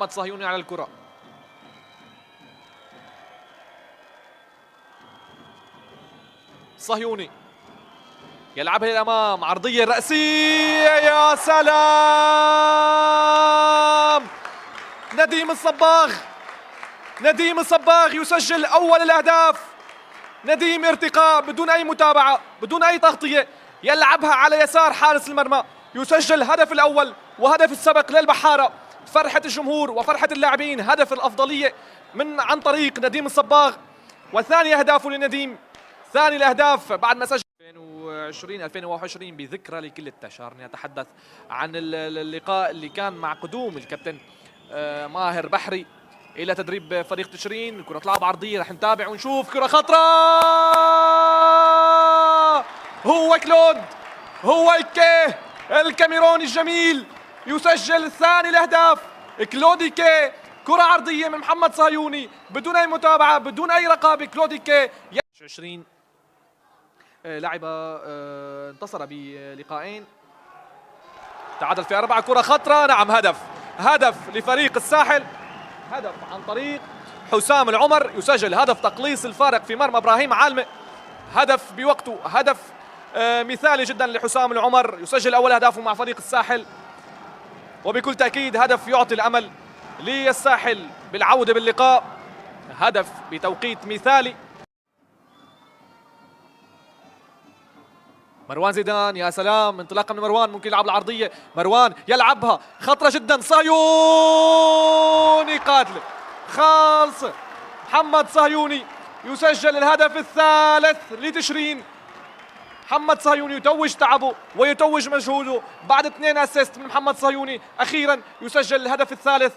محمد صهيوني على الكرة. صهيوني يلعبها للأمام، عرضية رأسية، يا سلام! نديم الصباغ يسجل أول الأهداف. نديم ارتقاء بدون أي متابعة، بدون أي تغطية، يلعبها على يسار حارس المرمى، يسجل هدف الأول وهدف السبق للبحارة. فرحة الجمهور وفرحة اللاعبين، هدف الأفضلية عن طريق نديم الصباغ، وثاني أهدافه لنديم، ثاني الأهداف بعد ما سجل 2021 بذكرى لكل التشارني. أتحدث عن اللقاء اللي كان مع قدوم الكابتن ماهر بحري إلى تدريب فريق تشرين. كرة لعب عرضية، رح نتابع ونشوف كرة خطرة. هو كلود، هو إيكيه الكاميروني الجميل يسجل ثاني الأهداف. كلود إيكيه، كرة عرضية من محمد صهيوني بدون أي متابعة، بدون أي رقابة. كلود إيكيه 20 لعب، انتصر بلقاءين، تعادل في 4. كرة خطرة، نعم، هدف لفريق الساحل، هدف عن طريق حسام العمر، يسجل هدف تقليص الفارق في مرمى ابراهيم عالمة. هدف بوقته، هدف مثالي جدا لحسام العمر، يسجل اول اهدافه مع فريق الساحل، وبكل تاكيد هدف يعطي الامل للساحل بالعوده باللقاء، هدف بتوقيت مثالي. مروان زيدان، يا سلام، انطلاقه من مروان، ممكن يلعب العرضيه. مروان يلعبها خطره جدا، صهيوني قاتله خالصه. محمد صهيوني يسجل الهدف الثالث لتشرين. محمد صهيوني يتوج تعبه ويتوج مجهوده بعد 2 اسيست من محمد صهيوني، اخيرا يسجل الهدف الثالث.